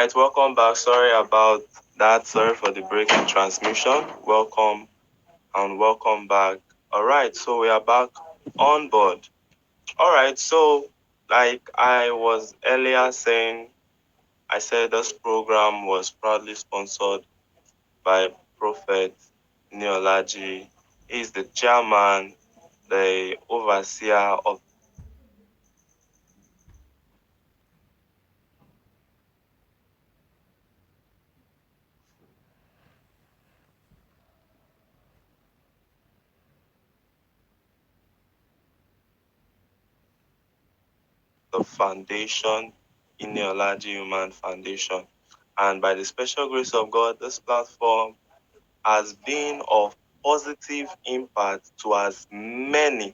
right, welcome back. Sorry about that. Sorry for the break in transmission. Welcome and welcome back. All right, so we are back on board. All right, so like I was earlier saying, I said this program was proudly sponsored by Prophet Neolaji. He's the chairman, the overseer of the foundation, Neolaji Human Foundation. And by the special grace of God, this platform has been of positive impact to as many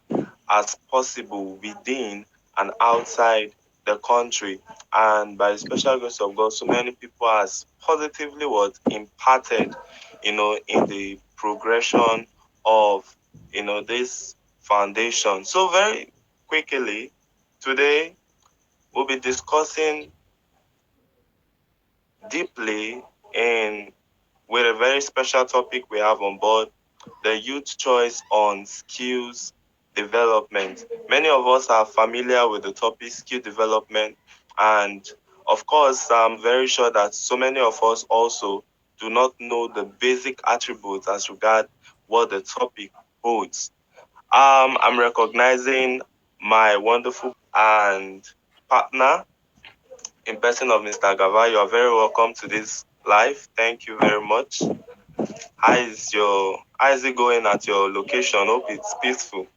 as possible within and outside the country. And by the special grace of God, so many people has positively impacted, in the progression of, this foundation. So very quickly, today we'll be discussing deeply in with a very special topic we have on board, the youth choice on skills development. Many of us are familiar with the topic skill development, and of course, I'm very sure that so many of us also do not know the basic attributes as regard what the topic holds. I'm recognizing my wonderful and partner in person of Mr. Gava. You are very welcome to this live. Thank you very much. How is it going at your location? Hope it's peaceful.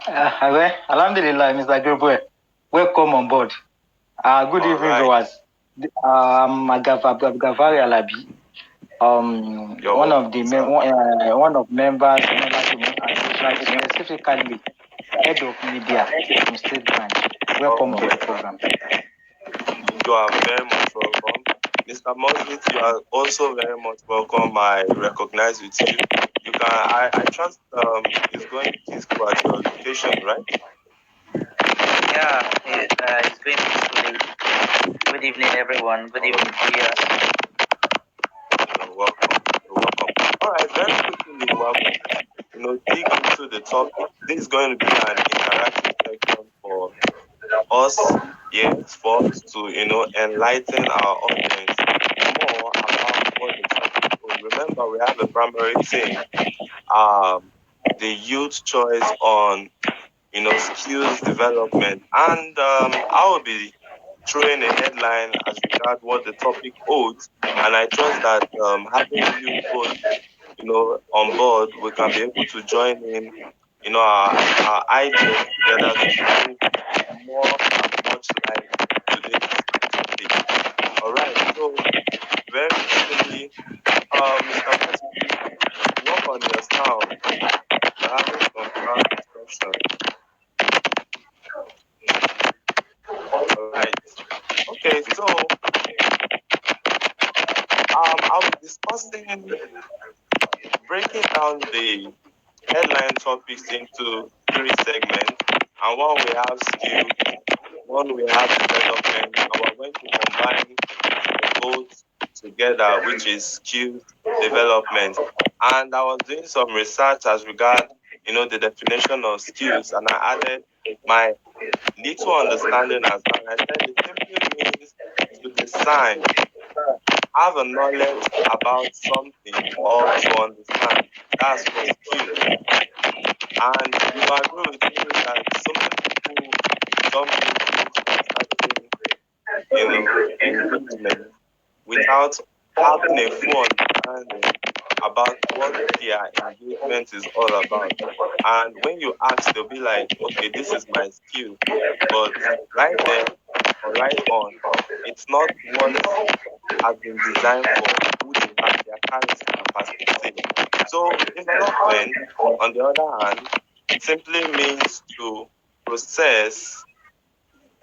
Alhamdulillah, Mr. Gilbert. Welcome on board. Good All evening, right. viewers. I'm Gavari Alabi. One of the one of members, specifically head of media from State Branch. Welcome to the program. You are very much welcome. Mr. Mosbit, you are also very much welcome. I recognize with you. You can I trust it's going peaceful at your location, right? Yeah, it's going peacefully. Good evening, everyone. Good evening, viewers. You're welcome. You're welcome. All right, very quickly, dig into the topic. This is going to be an interactive section for us, yes, for us to, enlighten our audience more about what the topic is. Remember, we have a primary theme, the youth choice on, skills development. And I will be throwing a headline as regard what the topic holds. And I trust that having you both, on board, we can be able to join in, our ideas together to bring more and much light to this topic. All right. So very quickly, Mr. Moses, work on your sound. We're having some sound disruption. All right. Okay. So I'll be discussing, breaking down the headline topics into three segments. And one we have skills, one we have development, and we're going to combine both together, which is skills development. And I was doing some research as regard, the definition of skills, and I added my little understanding as well. I said it simply means to design, have a knowledge about something or to understand. That's for skills. And you agree with me that so many people jump into engagement without having a full understanding about what their engagement is all about. And when you ask, they'll be like, okay, this is my skill. But right there or right on, it's not what has been designed for who they have, their character capacity. So development, on the other hand, simply means to process,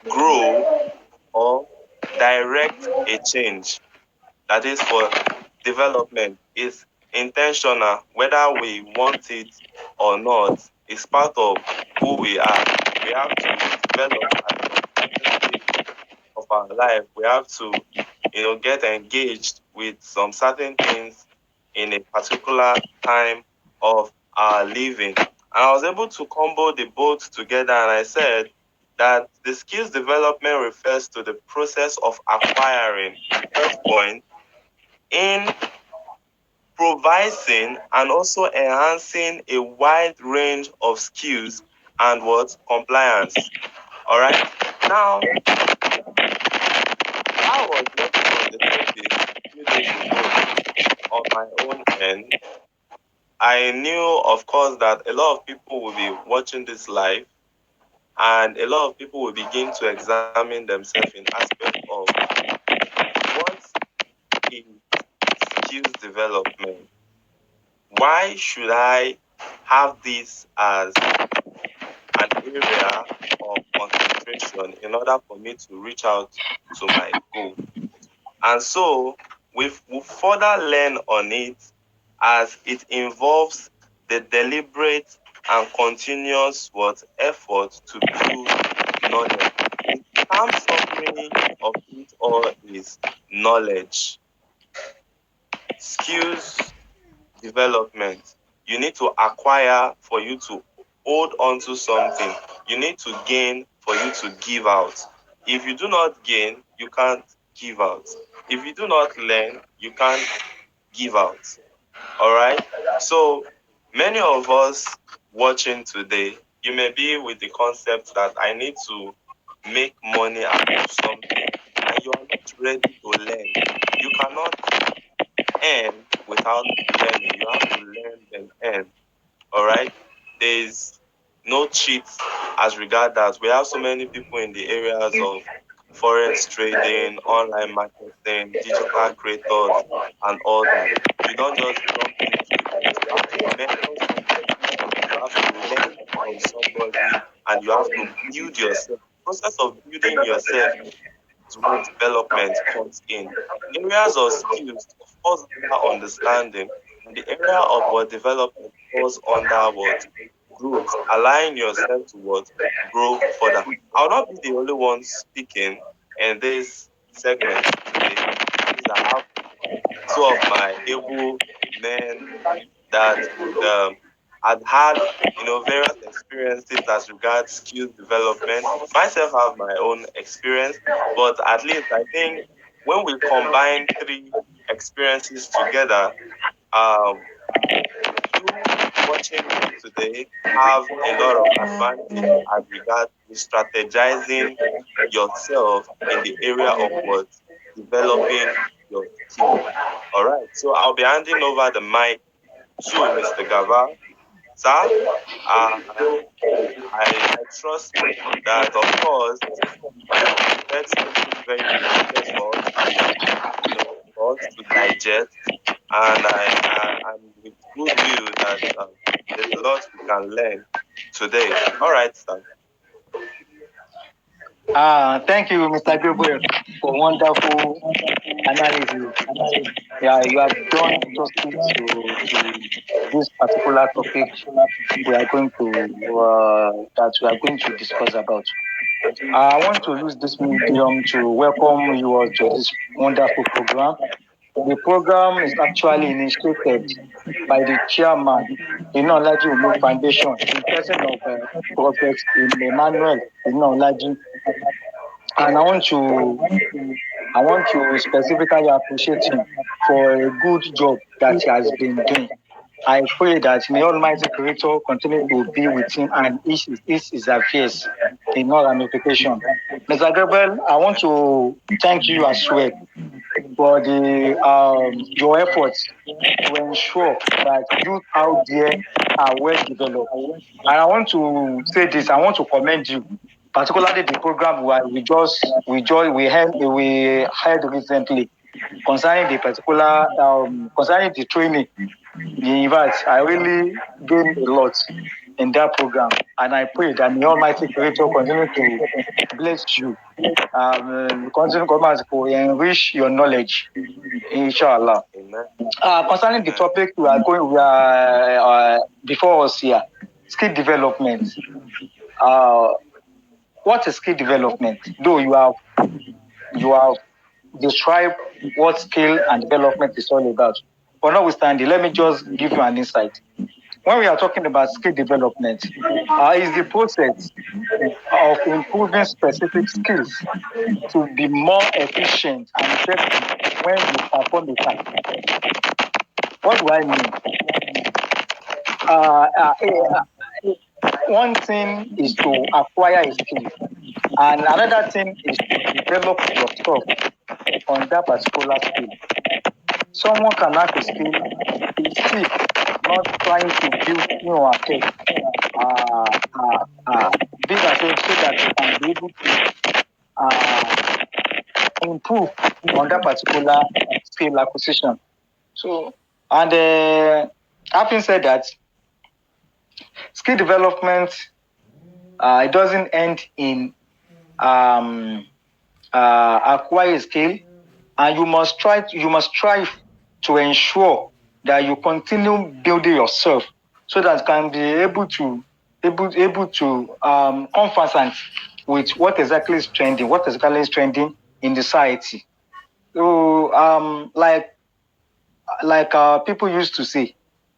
grow, or direct a change. That is for development. Is intentional, whether we want it or not. It's part of who we are. We have to develop at a certain stage of our life. We have to, get engaged with some certain things in a particular time of our living. And I was able to combo the both together, and I said that the skills development refers to the process of acquiring, first point, improvising and also enhancing a wide range of skills and what compliance. All right. Now, I was working on the topic a few days ago on my own end. I knew, of course, that a lot of people will be watching this live, and a lot of people will begin to examine themselves in aspect of what is skills development. Why should I have this as an area of concentration in order for me to reach out to my goal? And so we'll further learn on it as it involves the deliberate and continuous effort to build knowledge. The term summary of it all is knowledge. Skills development. You need to acquire for you to hold on to something. You need to gain for you to give out. If you do not gain, you can't give out. If you do not learn, you can't give out. All right? So, many of us watching today, you may be with the concept that I need to make money out of something, and you are not ready to learn. You cannot earn without learning. You have to learn and earn. All right? There's no cheat as regard that. We have so many people in the areas of forex trading, online marketing, digital creators, and all that. You don't just jump into it. You have to mentor somebody, you have to learn from somebody, and you have to build yourself. The process of building yourself is where development comes in. Areas of skills falls under understanding, and the area of what development falls under what growth, allowing yourself to what grow further. I'll not be the only one speaking in this segment today. These are two of my able men that would had various experiences as regards skills development. Myself have my own experience, but at least I think when we combine three experiences together, you watching me today have a lot of advantage as regards to strategizing yourself in the area of what developing your skill. All right, so I'll be handing over the mic to Mr. Gava. Sir, I trust that, of course, that's something very important for us to digest, and I'm with goodwill that there's a lot we can learn today. All right, sir. Thank you, Mr. Gabriel, for wonderful analysis. Yeah, you have done justice to this particular topic we are going to discuss about. I want to use this medium to welcome you all to this wonderful program. The program is actually initiated by the chairman, Inolaji Umu Foundation, in person of Prophet Emmanuel Inolaji. And I want to specifically appreciate him for a good job that he has been doing. I pray that may Almighty Creator continue to be with him and ease his affairs in all ramifications. Mr. Gabriel, I want to thank you as well for your efforts to ensure that youth out there are well developed. And I want to say this, I want to commend you, particularly the program we had recently concerning the particular concerning the training. In fact, I really gained a lot in that program, and I pray that the Almighty Creator continue to bless you, continue to enrich your knowledge, inshallah. Concerning the topic we are before us here, skill development. What is skill development? Though you have describe what skill and development is all about. But notwithstanding, let me just give you an insight. When we are talking about skill development, is the process of improving specific skills to be more efficient and effective when you perform a task. What do I mean? One thing is to acquire a skill, and another thing is to develop yourself on that particular skill. Someone can have a skill, seek, not trying to build yourself big as so that you can be able to improve on that particular skill acquisition. So, and having said that, skill development it doesn't end in acquire a skill, and you must strive to ensure that you continue building yourself so that you can be able to conversant with what exactly is trending in the society. So like people used to say,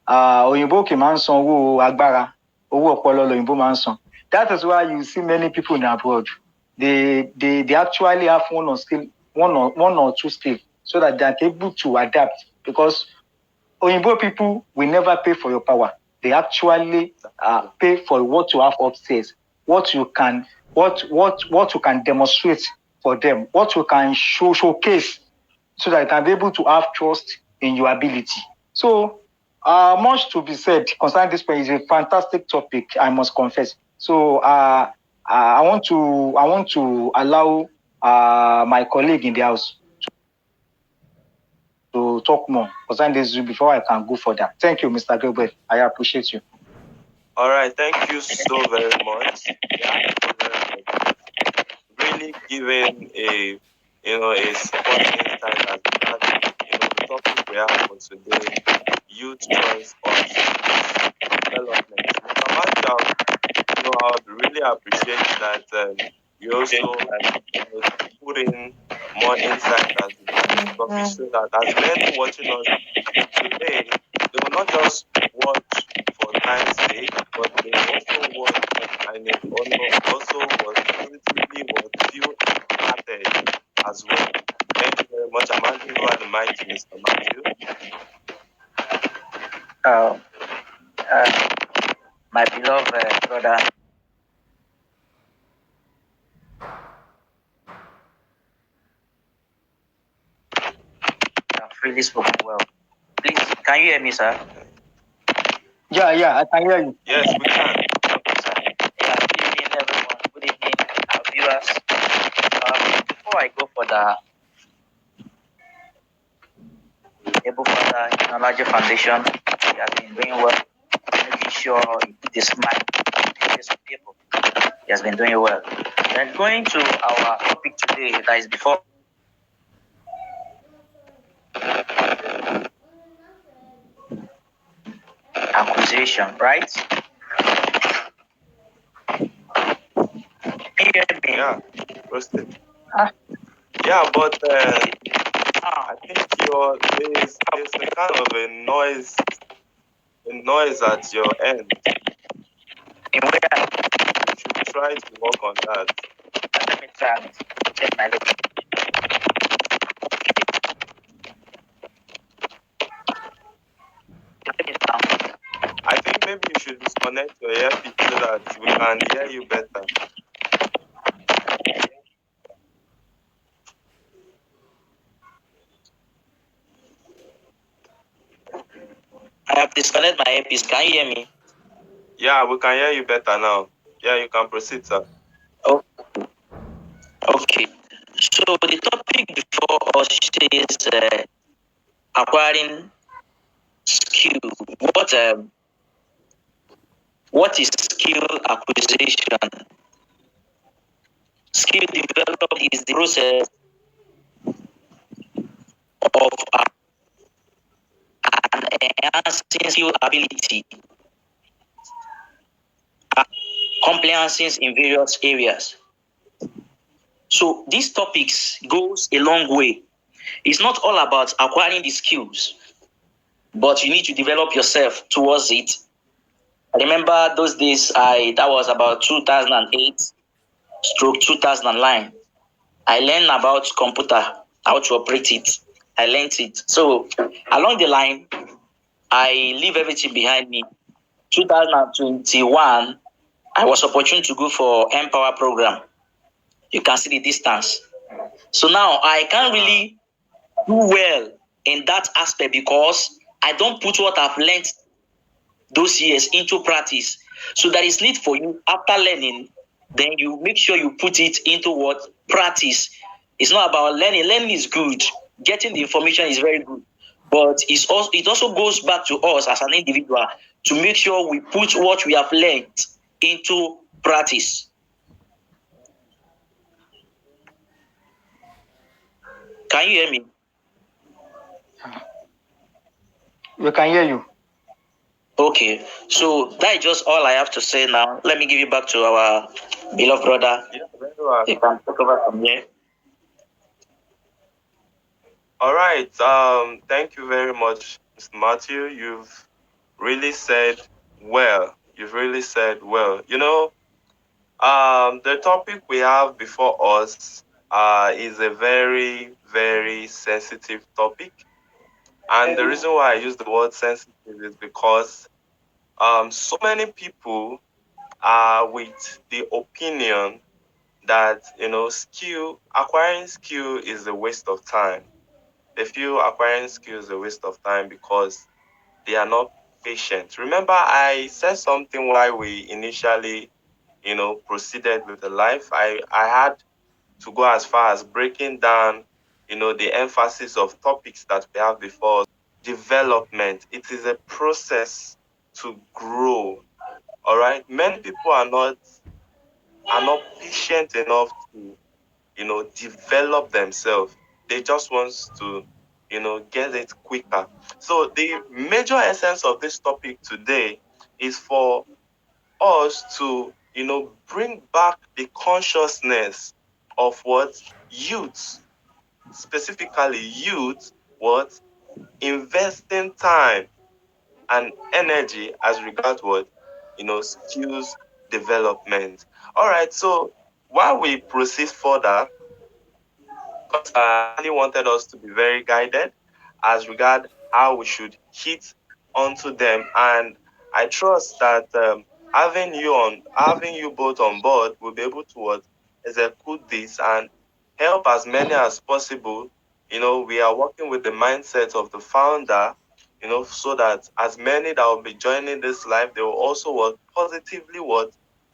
òyìnbó kì máa ń san owó agbára, owó ọpọlọ lòyìnbó máa ń san. That is why you see many people in abroad. They actually have one or two skills so that they are able to adapt, because Oyinbo people will never pay for your power. They actually pay for what you have upstairs, what you can demonstrate for them, what you can showcase, so that you can be able to have trust in your ability. So much to be said concerning this point. Is a fantastic topic, I must confess. So I want to allow my colleague in the house to talk more concerning this before I can go further. Thank you, Mr. Gilbert. I appreciate you. All right, thank you so very much. Really giving a spot insight as that the topic we have for today, youth choice of development. Mr. Marshall, I would really appreciate that you also put in more insight as the topic, so that as men watching us today, they will not just watch for time's sake, but they will also watch and they also was positively feel impacted as well. Thank you very much. I'm handing over the mic to Mr. Matthew. My beloved brother, I've really spoken well. Please, can you hear me, sir? Yeah, I can hear you. Yes, we can. Yeah, good evening, everyone. Good evening, our viewers. Before I go for the Able Father Technology Foundation, he has been doing well, making sure it is smart to people. He has been doing well. Then going to our topic today, that is before acquisition, right? Yeah, roasted. Yeah, but I think there's a kind of a noise at your end. In where you should try to work on that. Let me try and check my look. I think maybe you should disconnect your earpiece so that we can hear you better. I have disconnected my earpiece. Can you hear me? Yeah, we can hear you better now. Yeah, you can proceed, sir. Oh. Okay. So the topic before us is acquiring skill. What is skill acquisition? Skill development is the process of enhancing skill ability, competencies in various areas. So these topics goes a long way. It's not all about acquiring the skills, but you need to develop yourself towards it. I remember those days, that was about 2008 stroke 2009. I learned about computer, how to operate it. I learned it. So along the line, I leave everything behind me. 2021, I was opportune to go for Empower program. You can see the distance. So now I can't really do well in that aspect because I don't put what I've learned those years into practice. So there is need for you after learning, then you make sure you put it into what practice. It's not about learning. Learning is good. Getting the information is very good. But it also goes back to us as an individual to make sure we put what we have learned into practice. Can you hear me? We can hear you. Okay, so that is just all I have to say now. Let me give you back to our beloved brother. Yeah, very well. You can take over from here. All right. Thank you very much, Mr. Matthew. You've really said well. You've really said well. You know, the topic we have before us is a very, very sensitive topic. And the reason why I use the word sensitive is because so many people are with the opinion that, acquiring skill is a waste of time. They feel acquiring skill is a waste of time because they are not patient. Remember, I said something while we initially, proceeded with the life. I had to go as far as breaking down, the emphasis of topics that we have before us. Development. It is a process to grow. All right. Many people are not patient enough to, develop themselves. They just want to, get it quicker. So the major essence of this topic today is for us to, bring back the consciousness of what youth, specifically youth, what investing time and energy as regards what, skills development. All right. So while we proceed further, because I really wanted us to be very guided as regard how we should hit onto them, and I trust that having you both on board will be able to execute this and help as many as possible. We are working with the mindset of the founder, so that as many that will be joining this live, they will also positively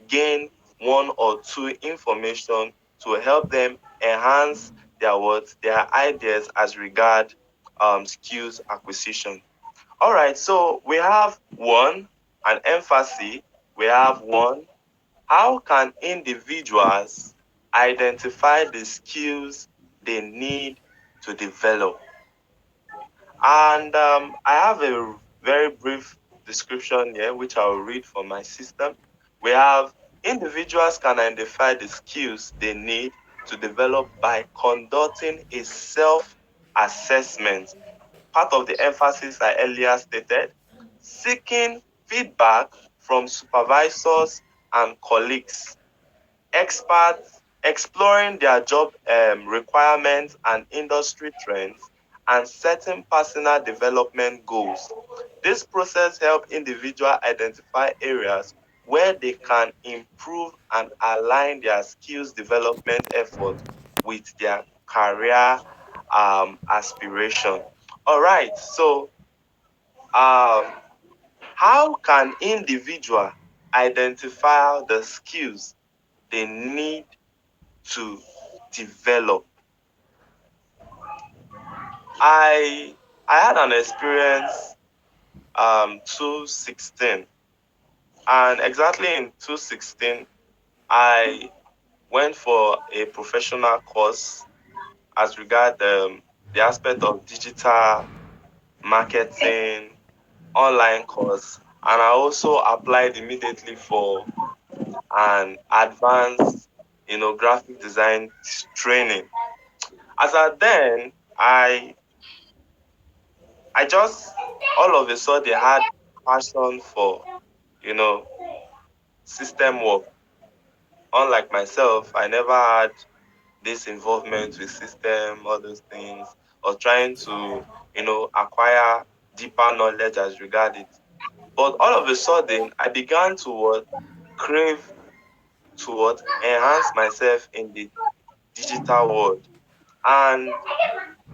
gain one or two information to help them enhance their ideas as regard skills acquisition. All right, so we have an emphasis. We have how can individuals identify the skills they need to develop? And I have a very brief description here, which I will read from my system. We have individuals can identify the skills they need to develop by conducting a self-assessment. Part of the emphasis I earlier stated, seeking feedback from supervisors and colleagues, experts, exploring their job requirements and industry trends, and setting personal development goals. This process helps individuals identify areas where they can improve and align their skills development efforts with their career aspiration. All right, so how can individual identify the skills they need to develop? I had an experience 2016, and exactly in 2016 I went for a professional course as regard the aspect of digital marketing online course, and I also applied immediately for an advanced graphic design training. As at then, I just all of a sudden had passion for, you know, system work. Unlike myself, I never had this involvement with system, all those things, or trying to, acquire deeper knowledge as regard it. But all of a sudden, I began to crave to enhance myself in the digital world. And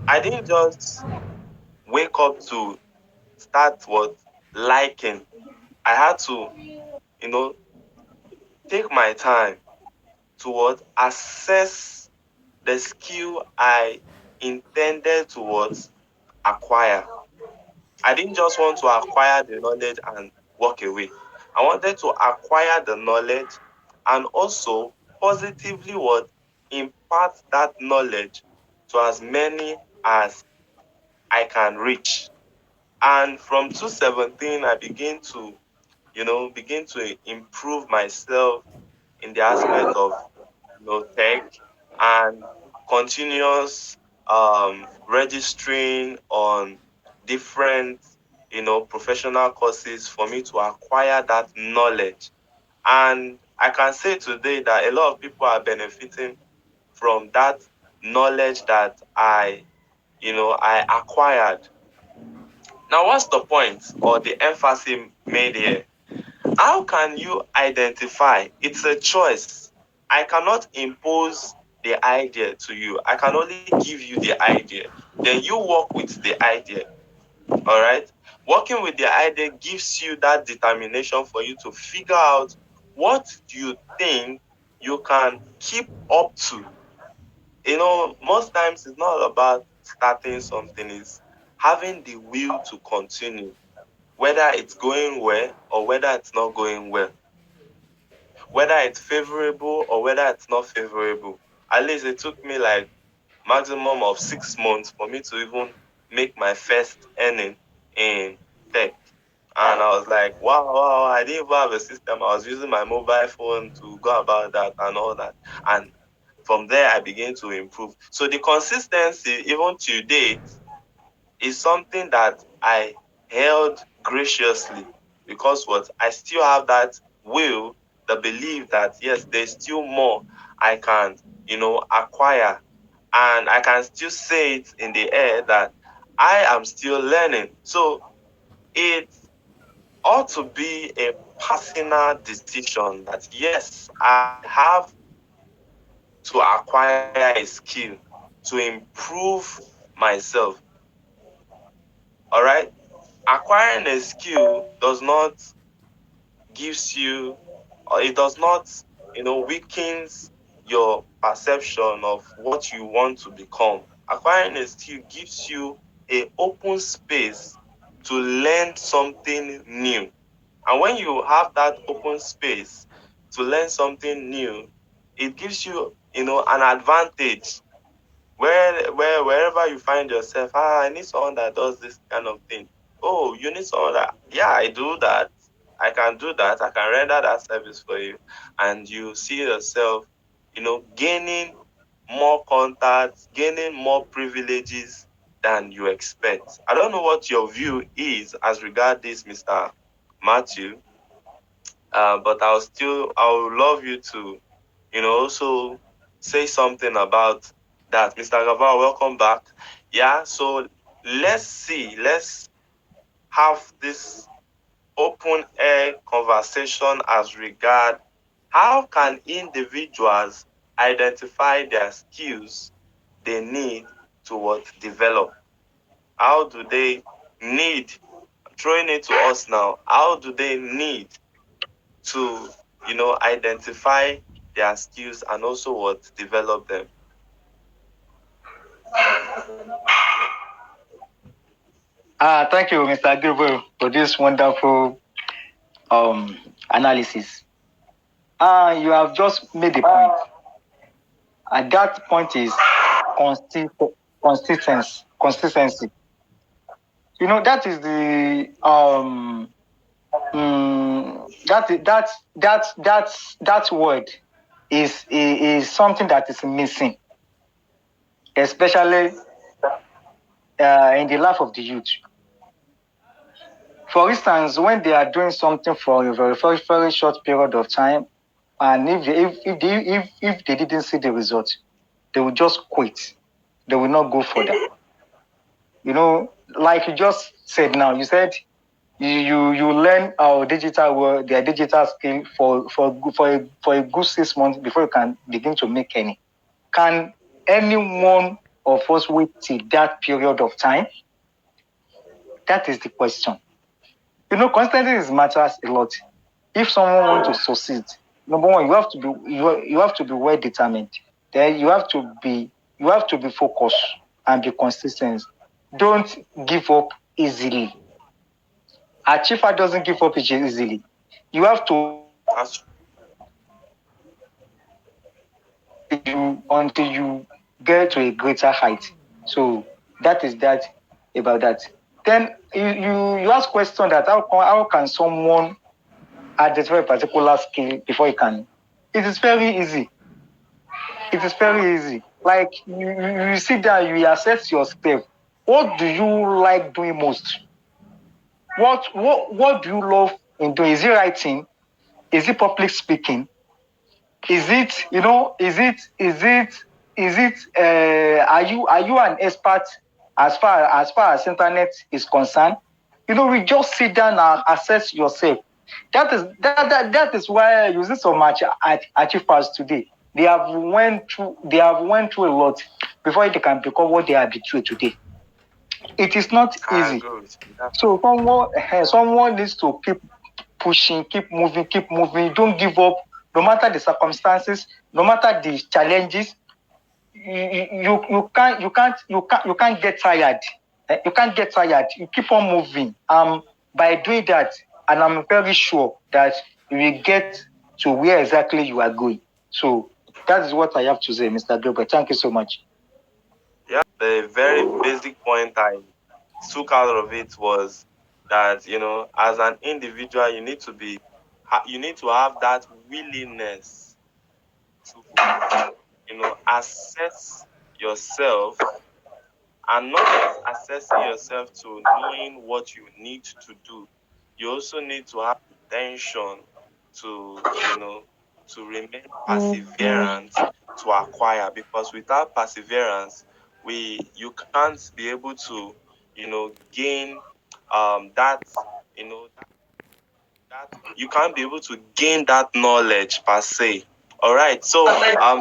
I didn't just wake up to start liking. I had to, you know, take my time to assess the skill I intended to acquire. I didn't just want to acquire the knowledge and walk away. I wanted to acquire the knowledge and also positively impart that knowledge to as many as I can reach. And from 2017, I begin to improve myself in the aspect of tech and continuous registering on different professional courses for me to acquire that knowledge. And I can say today that a lot of people are benefiting from that knowledge that I acquired. Now, what's the point or the emphasis made here? How can you identify? It's a choice. I cannot impose the idea to you. I can only give you the idea. Then you work with the idea. All right? Working with the idea gives you that determination for you to figure out what you think you can keep up to. Most times it's not about starting something, it's having the will to continue, whether it's going well or whether it's not going well, whether it's favorable or whether it's not favorable. At least it took me like maximum of 6 months for me to even make my first earning in tech. And I was like, wow, I didn't even have a system. I was using my mobile phone to go about that and all that. And from there, I began to improve. So the consistency, even to date, is something that I held graciously because I still have that will, the belief that yes, there's still more I can, acquire. And I can still say it in the air that I am still learning. So it ought to be a personal decision that yes, I have to acquire a skill to improve myself. All right. Acquiring a skill does not gives you, or it does not, weakens your perception of what you want to become. Acquiring a skill gives you a open space to learn something new. And when you have that open space to learn something new, it gives you, an advantage wherever you find yourself. I need someone that does this kind of thing. Oh, you need someone that, yeah, I do that. I can do that. I can render that service for you. And you see yourself, gaining more contacts, gaining more privileges than you expect. I don't know what your view is as regard this, Mr. Matthew, but I would love you to, also say something about that. Mr. Gavar, welcome back. Yeah, so let's have this open air conversation as regard how can individuals identify their skills they need to develop. How do they need, throwing it to us now, how do they need to, identify their skills and also develop them? Thank you, Mr. Gilbert, for this wonderful analysis. You have just made the point. And that point is consistency. That is the that word is something that is missing, especially in the life of the youth. For instance, when they are doing something for a very, very short period of time, and if they didn't see the result, they will just quit. They will not go further. Like you just said now, you said you learn our their digital skill for a good 6 months before you can begin to make any. Can any one of us wait till that period of time? That is the question. Consistency matters a lot. If someone wants to succeed, number one, you have to be well determined. Then you have to be focused and be consistent. Don't give up easily. Achiever doesn't give up easily. You have to until you get to a greater height. So that is that about that. Then you ask question that how can someone identify a particular skill before you can? It is very easy. It is very easy. Like you sit down, you assess yourself. What do you like doing most? What do you love in doing? Is it writing? Is it public speaking? Is it are you an expert as far as internet is concerned? We just sit down and assess yourself. That is why you see so much achievers today. They have went through a lot before they can become what they are today. It is not easy. So someone needs to keep pushing, keep moving. Don't give up, no matter the circumstances, no matter the challenges. You can't get tired. You can't get tired. You keep on moving. By doing that, and I'm very sure that you will get to where exactly you are going. So that is what I have to say, Mr. Gilbert. Thank you so much. Yeah, the very basic point I took out of it was that as an individual, you need to have that willingness to assess yourself, and not just assessing yourself to knowing what you need to do. You also need to have intention to remain perseverant to acquire, because without perseverance you can't be able to gain that you can't be able to gain that knowledge per se. All right, so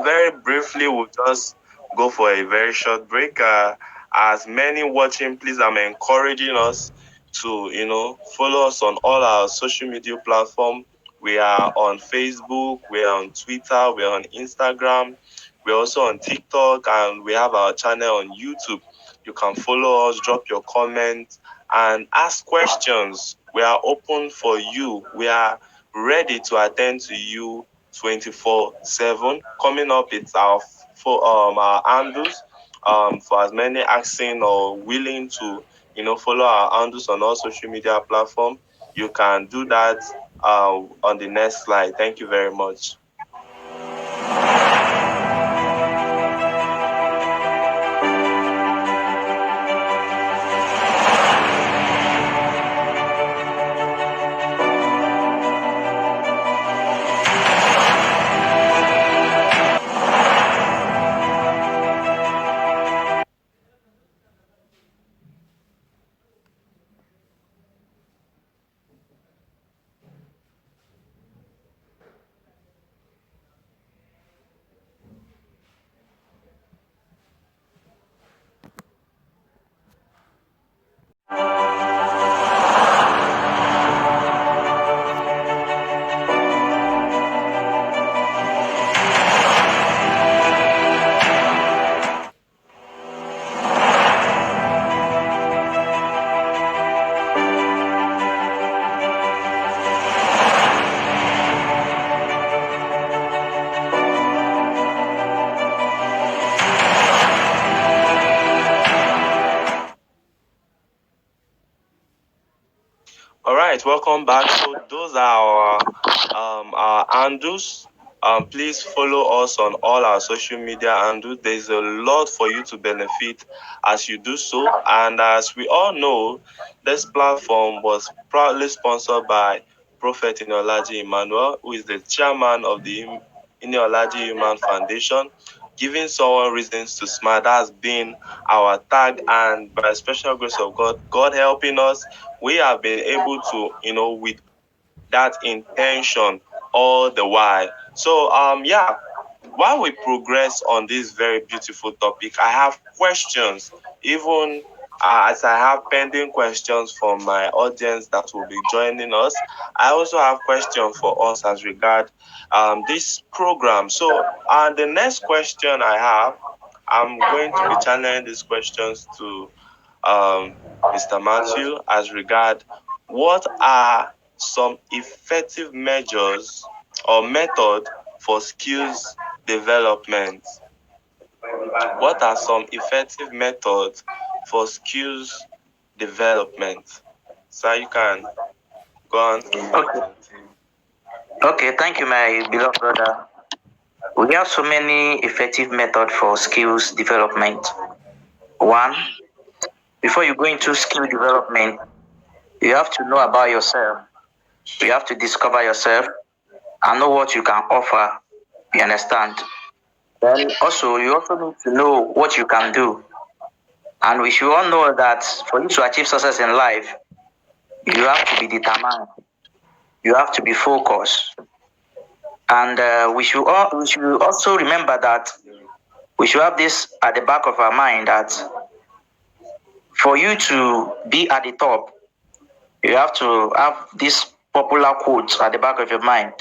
very briefly we'll just go for a very short break. As many watching, please, I'm encouraging us to follow us on all our social media platforms. We are on Facebook, we are on Twitter, we are on Instagram, we're also on TikTok, and we have our channel on YouTube. You can follow us, drop your comments, and ask questions. We are open for you. We are ready to attend to you 24/7. Coming up, it's our handles. For as many asking or willing to follow our handles on all social media platforms, you can do that on the next slide. Thank you very much. All right, welcome back. So those are our handles. Please follow us on all our social media, and there's a lot for you to benefit as you do so. And as we all know, this platform was proudly sponsored by Prophet Ineolaji Emmanuel, who is the chairman of the Ineolaji Human Foundation. Giving someone reasons to smile, that's been our tag, and by special grace of God, God helping us, we have been able to, with that intention all the while. So while we progress on this very beautiful topic, I have questions, even as I have pending questions from my audience that will be joining us. I also have questions for us as regard this program. So the next question I have, I'm going to be channeling these questions to Mr. Matthew as regard what are some effective measures or method for skills development. What are some effective methods for skills development? So you can go on. Okay, thank you, my beloved brother. We have so many effective methods for skills development. One, before you go into skill development, you have to know about yourself. You have to discover yourself and know what you can offer. You understand? Then also, you also need to know what you can do. And we should all know that for you to achieve success in life, you have to be determined. You have to be focused. And we should also remember that we should have this at the back of our mind, that for you to be at the top, you have to have this popular quote at the back of your mind,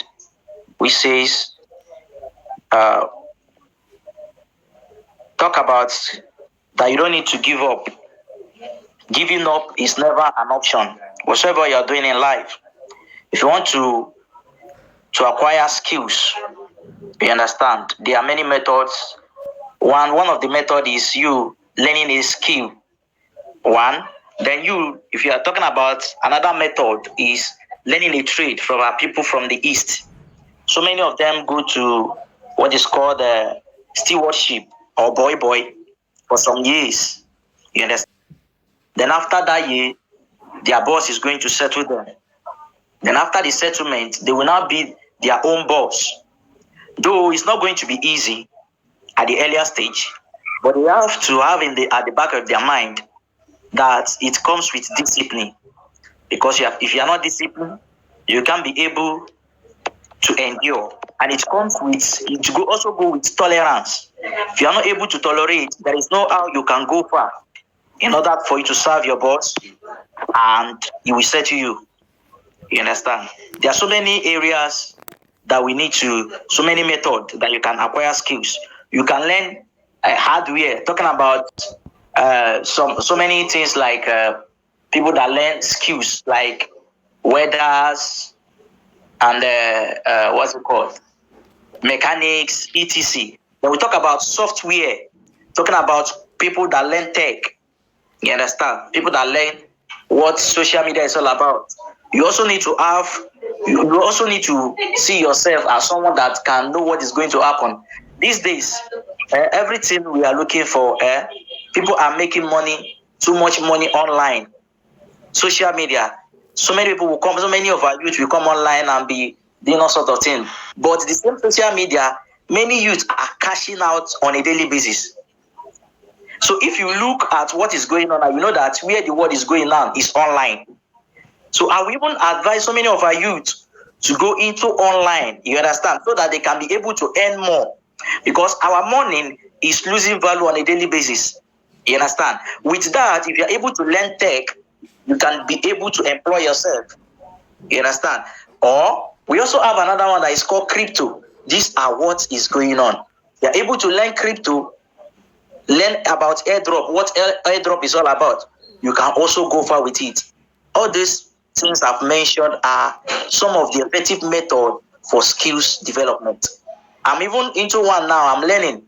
which says, talk about that you don't need to give up. Giving up is never an option. Whatever you're doing in life, if you want to acquire skills, you understand, there are many methods. One of the method is you learning a skill. One, then if you are talking about another method, is learning a trade from our people from the East. So many of them go to what is called stewardship or boy for some years. You understand? Then after that year, their boss is going to settle them. Then after the settlement, they will now be their own boss. Though it's not going to be easy at the earlier stage, but they have to have at the back of their mind that it comes with discipline. Because if you are not disciplined, you can't be able to endure. And it also go with tolerance. If you are not able to tolerate, there is no how you can go far in order for you to serve your boss, and he will say to you. You understand? There are so many areas that so many methods that you can acquire skills. You can learn hardware, talking about so many things like people that learn skills like welders and what's it called? Mechanics, etc. Then we talk about software, talking about people that learn tech. You understand? People that learn what social media is all about. You also need to see yourself as someone that can know what is going to happen. These days, everything we are looking for, people are making money, too much money online. Social media, so many people will come, so many of our youth will come online and be doing all sorts of things. But the same social media, many youth are cashing out on a daily basis. So if you look at what is going on, you know that where the world is going now is online. So I will even advise so many of our youth to go into online, you understand, so that they can be able to earn more. Because our money is losing value on a daily basis. You understand? With that, if you're able to learn tech, you can be able to employ yourself. You understand? Or we also have another one that is called crypto. These are what is going on. You're able to learn crypto, learn about airdrop, what airdrop is all about. You can also go far with it. All these things I've mentioned are some of the effective methods for skills development. I'm even into one now. I'm learning.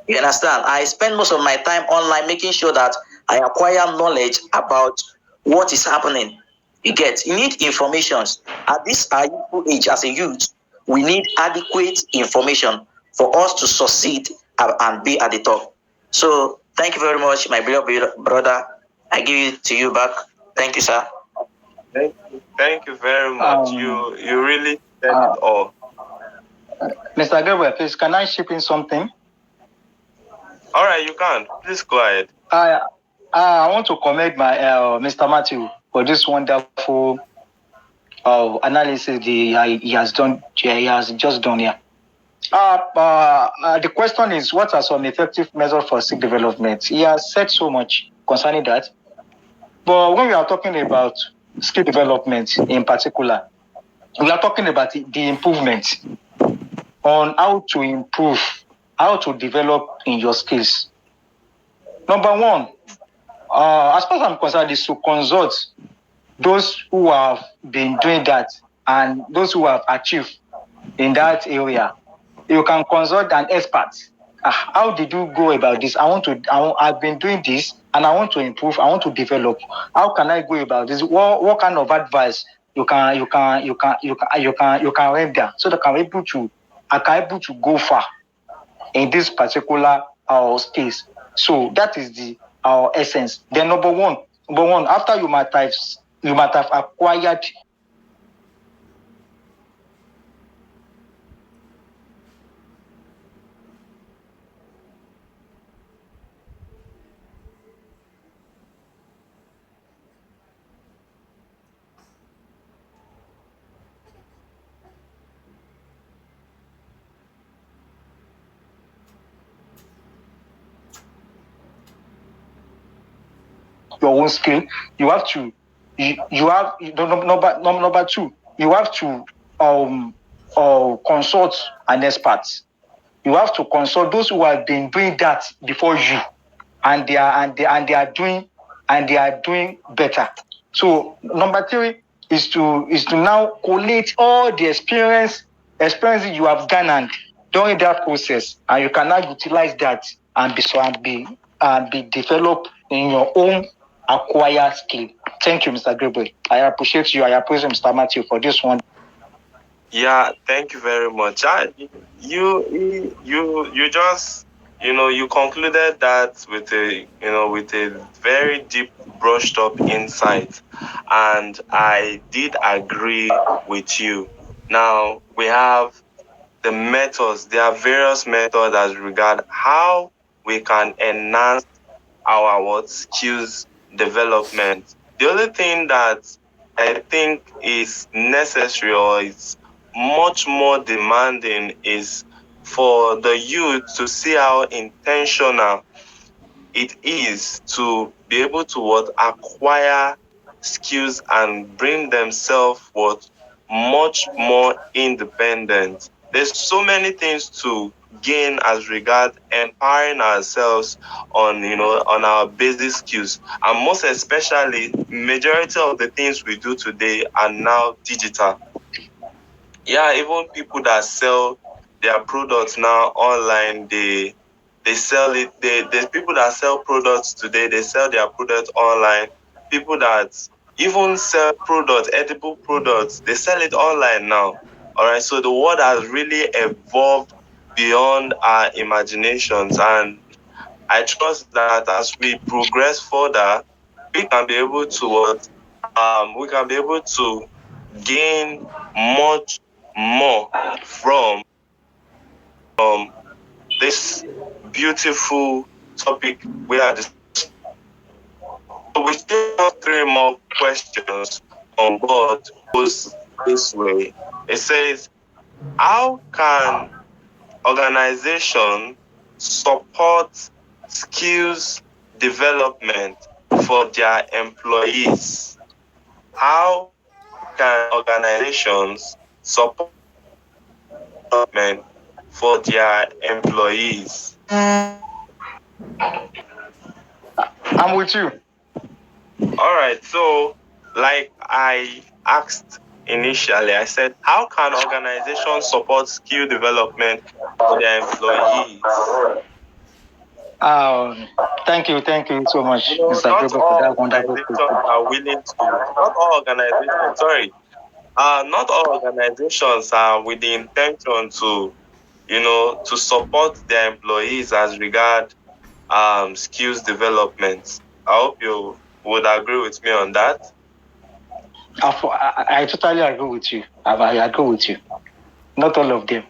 You understand? I spend most of my time online making sure that I acquire knowledge about what is happening. You need information. At this youthful age, as a youth, we need adequate information for us to succeed and be at the top. So thank you very much, my brother. I give it to you back. Thank you, sir. Thank you very much. You really said it all. Mr. Gabriel, please, can I chip in something? All right, you can. Please go ahead. I want to commend my Mr. Matthew for this wonderful analysis he has done. He has just done here. The question is, what are some effective methods for skill development? He has said so much concerning that. But when we are talking about skill development in particular, we are talking about the improvement on how to improve, how to develop in your skills. Number one, as far as I'm concerned, is to consult those who have been doing that and those who have achieved in that area. You can consult an expert. How did you go about this? I've been doing this and I want to improve. I want to develop. How can I go about this? What kind of advice you can render so that I can able to go far in this particular space. So that is our essence. Then number one, after you might have acquired your own skill, you have to number two, you have to consult an expert. You have to consult those who have been doing that before you, and they are doing better. So number three is to now collate all the experiences you have garnered during that process, and you can now utilize that and be developed in your own acquired skill. Thank you, Mr. Gabriel. I appreciate you. I appreciate Mr. Matthew for this one. Yeah, thank you very much. You just you concluded that with a very deep brushed up insight, and I did agree with you. Now we have the methods. There are various methods as regard how we can enhance our skills development. The only thing that I think is necessary or is much more demanding is for the youth to see how intentional it is to be able to acquire skills and bring themselves much more independent. There's so many things to gain as regard empowering ourselves on our basic skills, and most especially majority of the things we do today are now digital. Yeah, even people that sell their products now online, they sell it. There's people that sell products today, they sell their products online. People that even sell products, edible products, they sell it online now. All right, so the world has really evolved beyond our imaginations, and I trust that as we progress further, we can be able to gain much more from this beautiful topic we are discussing. So we still have 3 more questions on board. Goes this way. It says, how can organization support skills development for their employees? How can organizations support development for their employees? I'm with you. All right. So, like I asked initially, I said, how can organizations support skill development for their employees? Thank you so much, Mr. Not Gabriel, all for that wonderful organizations are willing to. Not all organizations. Sorry. not all organizations are with the intention to, to support their employees as regard skills development. I hope you would agree with me on that. I totally agree with you. I agree with you. Not all of them.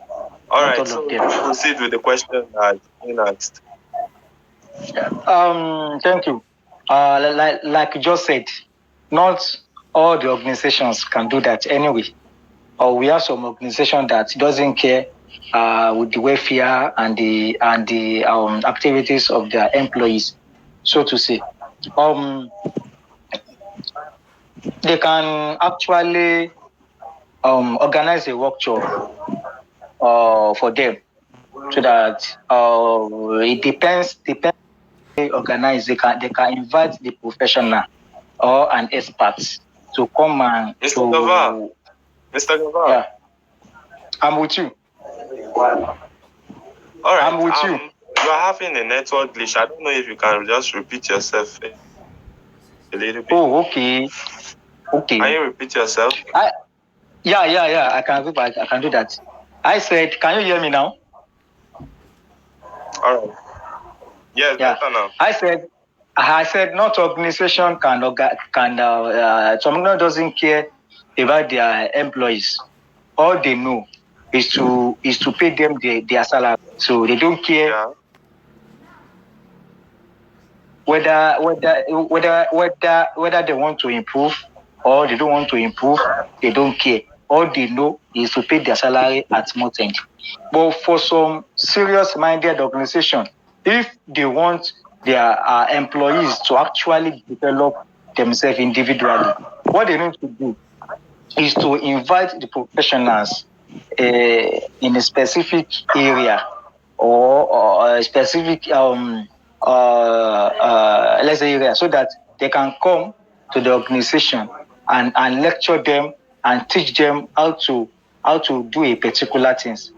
All Not right, all so of we them. proceed with the question that's been asked. Thank you. Like you just said, not all the organizations can do that anyway. Or we have some organization that doesn't care with the welfare and the activities of their employees, so to say. They can actually organize a workshop for them, so that it depends they organize. They can invite the professional or an expert to come and Mr. Gavar, Yeah, I'm with you. All right. I'm with you. You are having a network glitch. I don't know if you can just repeat yourself a little bit. Oh, okay. Can you repeat yourself? Yeah. I can do that. I said, can you hear me now? All right. Yes, Yeah. better now. I said, not organization some doesn't care about their employees. All they know is to pay them their salary. So they don't care whether they want to improve or they don't want to improve. They don't care. All they know is to pay their salary at month end. But for some serious-minded organization, if they want their employees to actually develop themselves individually, what they need to do is to invite the professionals in a specific area or a specific let's say area, so that they can come to the organization and lecture them and teach them how to do a particular things,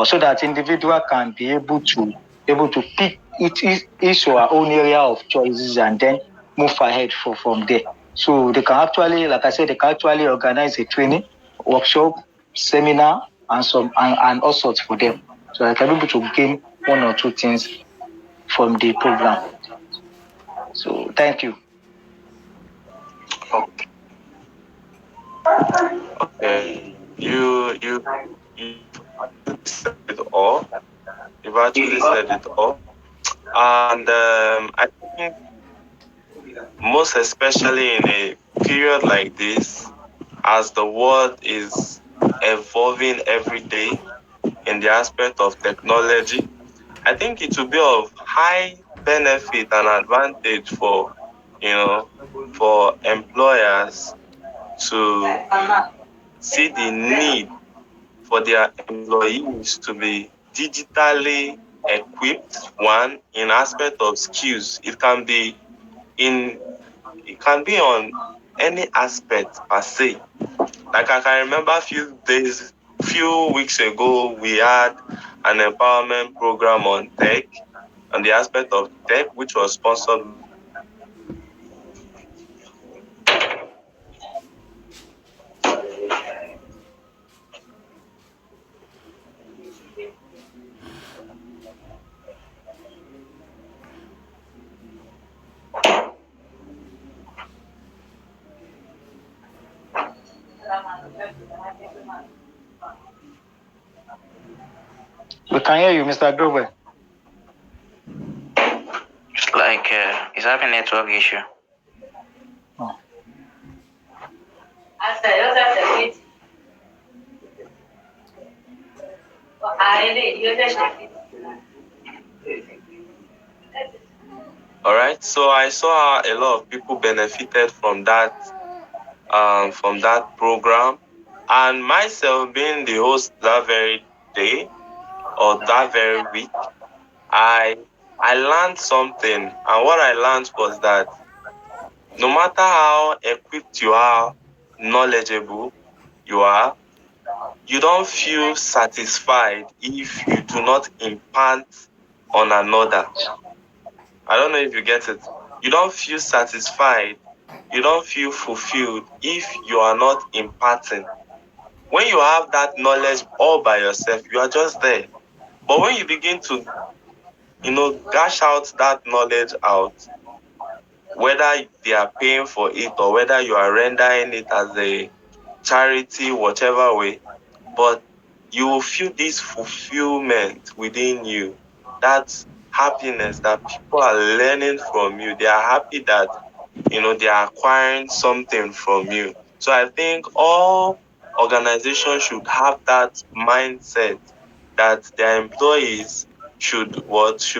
so that individual can be able to pick his or her own area of choices and then move ahead from there. So they can actually, like I said, they can actually organize a training, workshop, seminar, and all sorts for them. So they can be able to gain one or two things from the program. So thank you. Okay. You said it all. You've actually said it all. And I think most especially in a period like this, as the world is evolving every day in the aspect of technology, I think it will be of high benefit and advantage for employers to see the need for their employees to be digitally equipped. One, in aspect of skills, it can be on any aspect per se. Like I can remember a few weeks ago, we had an empowerment program on the aspect of tech, which was sponsored. We can hear you, Mr. Grover. It's like it's having network issue. All right, so I saw a lot of people benefited from that program, and myself being the host that very day or that very week, I learned something, and what I learned was that no matter how equipped you are, knowledgeable you are, you don't feel satisfied if you do not impart on another. I don't know if you get it. You don't feel satisfied you don't feel fulfilled if you are not imparting. When you have that knowledge all by yourself, you are just there. But when you begin to, dash out that knowledge out, whether they are paying for it or whether you are rendering it as a charity, whatever way, but you will feel this fulfillment within you, that happiness that people are learning from you. They are happy that, they are acquiring something from you. So I think all organizations should have that mindset that their employees should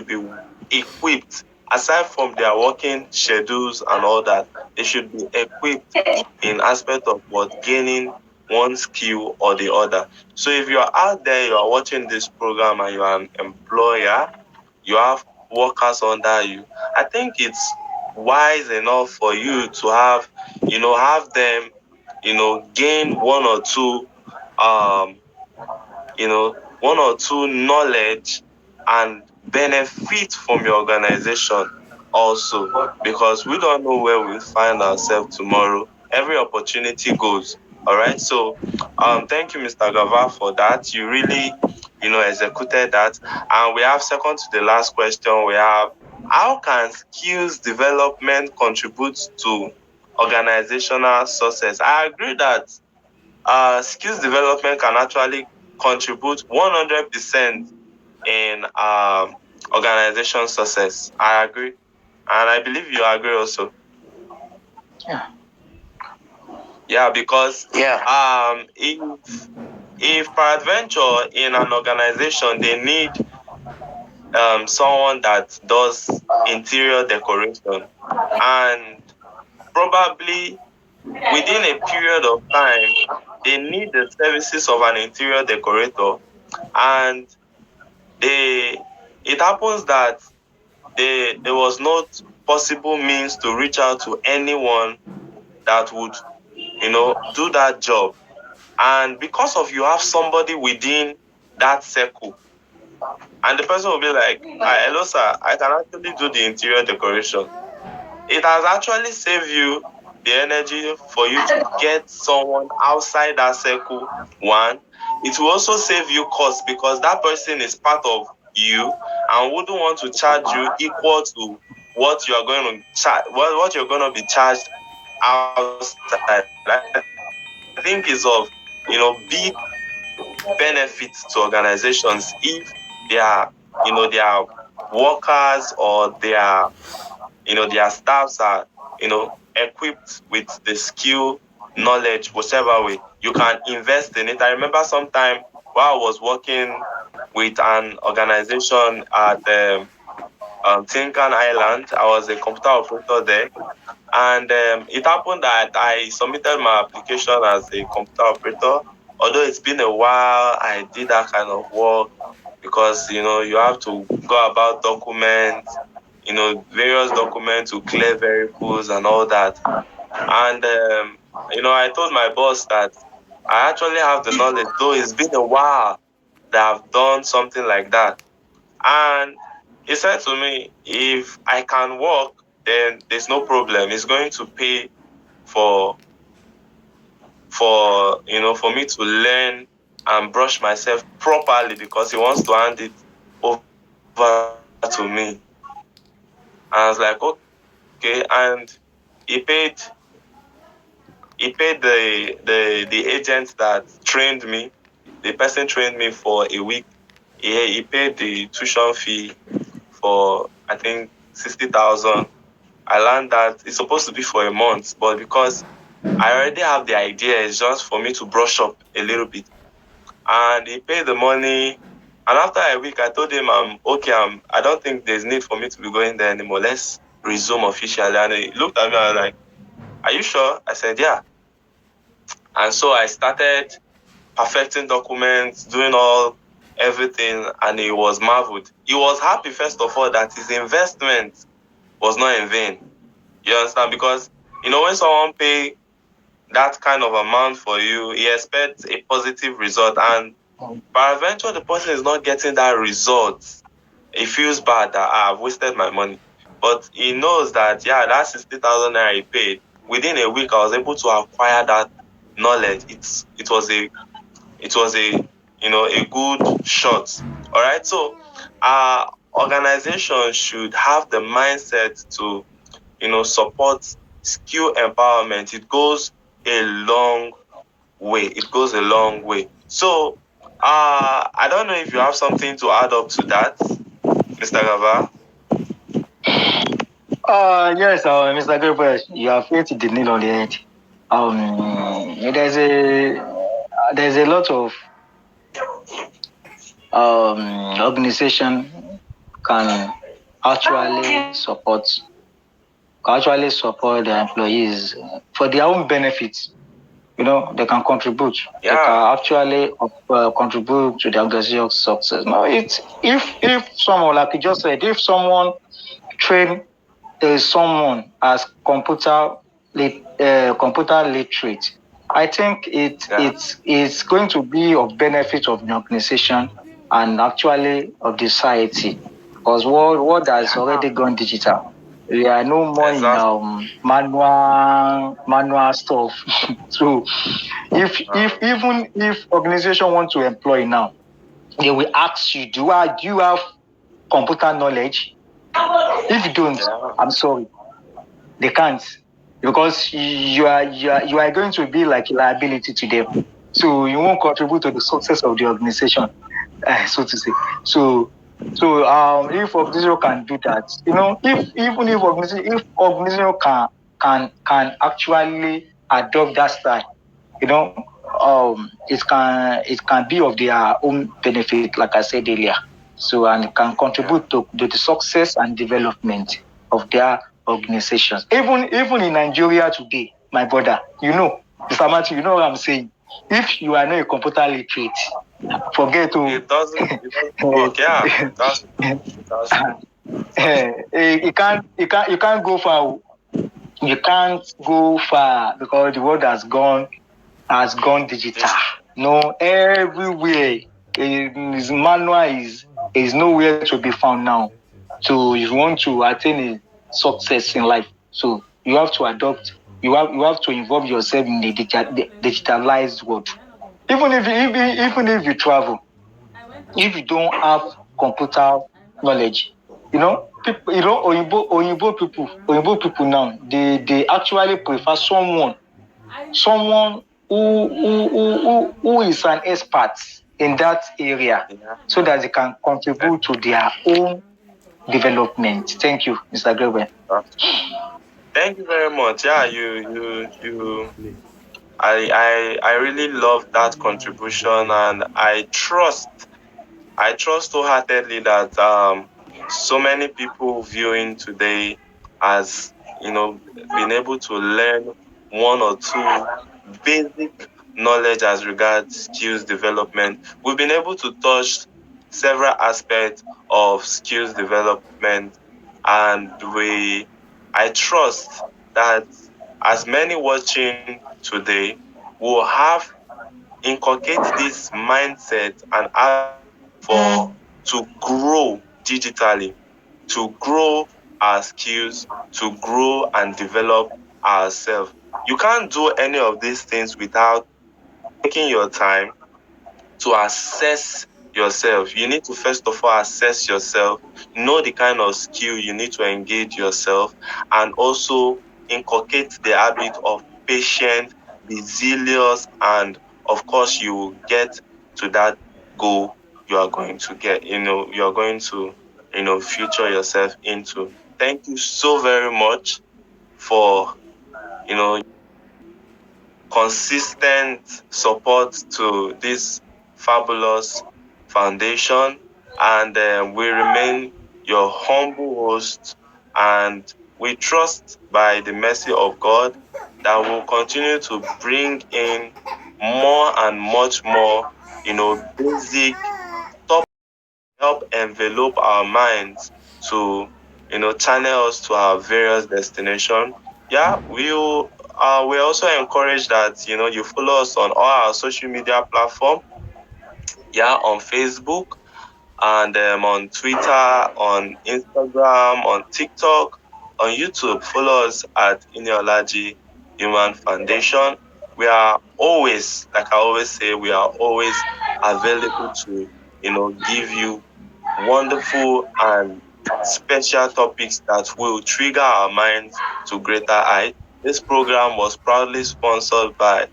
be equipped. Aside from their working schedules and all that, they should be equipped in aspect of gaining one skill or the other. So if you are out there, you are watching this program and you are an employer, you have workers under you, I think it's wise enough for you to have them, gain one or two knowledge and benefit from your organization also, because we don't know where we'll find ourselves tomorrow. Every opportunity goes. All right. So thank you, Mr. Gava, for that. You really, executed that. And we have second to the last question. We have, how can skills development contribute to organizational success? I agree that skills development can actually contribute 100% in organization success. I agree. And I believe you agree also. Yeah. Yeah, because if peradventure in an organization they need someone that does interior decoration, and probably within a period of time they need the services of an interior decorator, and it happens that there was not possible means to reach out to anyone that would do that job. And because of you have somebody within that circle, and the person will be like, hello sir, I can actually do the interior decoration. It has actually saved you the energy for you to get someone outside that circle. One, it will also save you cost, because that person is part of you and wouldn't want to charge you equal to what you are going to what you're going to be charged outside. I think it's of big benefits to organizations if their workers or their staffs are equipped with the skill, knowledge, whichever way. You can invest in it. I remember sometime while I was working with an organization at Tinkan Island, I was a computer operator there. And it happened that I submitted my application as a computer operator. Although it's been a while, I did that kind of work because you have to go about documents, various documents to clear vehicles and all that. And I told my boss that I actually have the knowledge, though it's been a while that I've done something like that. And he said to me, if I can work, then there's no problem. It's going to pay for me to learn and brush myself properly, because he wants to hand it over to me. And I was like, okay. And he paid the agent that trained me. The person trained me for a week. He paid the tuition fee for, I think, 60,000. I learned that it's supposed to be for a month, but because I already have the idea, it's just for me to brush up a little bit. And he paid the money. And after a week, I told him, I don't think there's need for me to be going there anymore. Let's resume officially. And he looked at me and was like, are you sure? I said, yeah. And so I started perfecting documents, doing everything, and he was marveled. He was happy, first of all, that his investment was not in vain. You understand? Because, when someone pay that kind of amount for you, he expects a positive result. And peradventure, the person is not getting that result. He feels bad that I've wasted my money. But he knows that, that 60,000 naira he paid within a week I was able to acquire that knowledge. It was a a good shot. All right, so our organization should have the mindset to support skill empowerment. It goes a long way. It goes a long way. So I don't know if you have something to add up to that, Mr. Gava. Yes, Mr. Gabriel, you have hit the nail on the head. There's a lot of organization can actually support the employees for their own benefits. They can contribute. Yeah. They can actually contribute to the organization's success. Now, if someone, like you just said, if someone train someone as computer literate, I think it's going to be of benefit of the organization and actually of the society, because world has already gone digital. We are no more in manual stuff. So if organization want to employ now, they will ask you, do you have computer knowledge? If you don't, I'm sorry, they can't, because you are going to be like a liability to them. So you won't contribute to the success of the organization, so to say. So if organization can do that, if organization can actually adopt that style, it can be of their own benefit, like I said earlier. So, and it can contribute to the success and development of their organizations. Even in Nigeria today, my brother, Mr. Matthew, you know what I'm saying? If you are not a computer literate, forget to. It doesn't work. Yeah, that's you can't go far. You can't go far because the world has gone digital. Everywhere is manual, is nowhere to be found now. So if you want to attain a success in life, so you have to adopt. You have to involve yourself in the digitalized world. Even if you travel, if you don't have computer knowledge, people, Oyibo people now, they actually prefer someone who is an expert in that area, so that they can contribute to their own development. Thank you, Mr. Gabriel. Thank you very much. Yeah, I really love that contribution, and I trust wholeheartedly that so many people viewing today has been able to learn one or two basic knowledge as regards skills development. We've been able to touch several aspects of skills development, and I trust that as many watching today will have inculcate this mindset and to grow digitally, to grow our skills, to grow and develop ourselves. You can't do any of these things without taking your time to assess yourself. You need to first of all assess yourself, know the kind of skill you need to engage yourself, and also inculcate the habit of patience, resilience, and of course you will get to that goal you are going to get, you are going to future yourself into. Thank you so very much for consistent support to this fabulous foundation, and we remain your humble host, and we trust by the mercy of God that we'll continue to bring in more and much more basic top help envelope our minds to channel us to our various destinations. Yeah, we also encourage that you follow us on all our social media platforms. Yeah, on Facebook and on Twitter, on Instagram, on TikTok, on YouTube. Follow us at Ineolaji Human Foundation. We are always, like I always say, we are always available to, give you wonderful and special topics that will trigger our minds to greater heights. This program was proudly sponsored by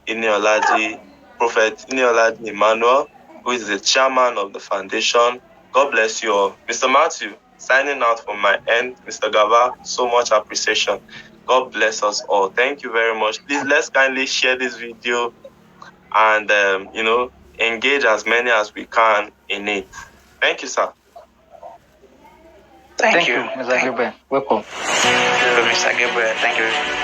Ineolaji, Prophet Ineolaji Emmanuel, who is the chairman of the foundation. God bless you all. Mr. Matthew, signing out from my end. Mr. Gava, so much appreciation. God bless us all. Thank you very much. Please, let's kindly share this video and, engage as many as we can in it. Thank you, sir. Thank you. Mr. Gabriel. Welcome. Mr. Gabriel. Thank you.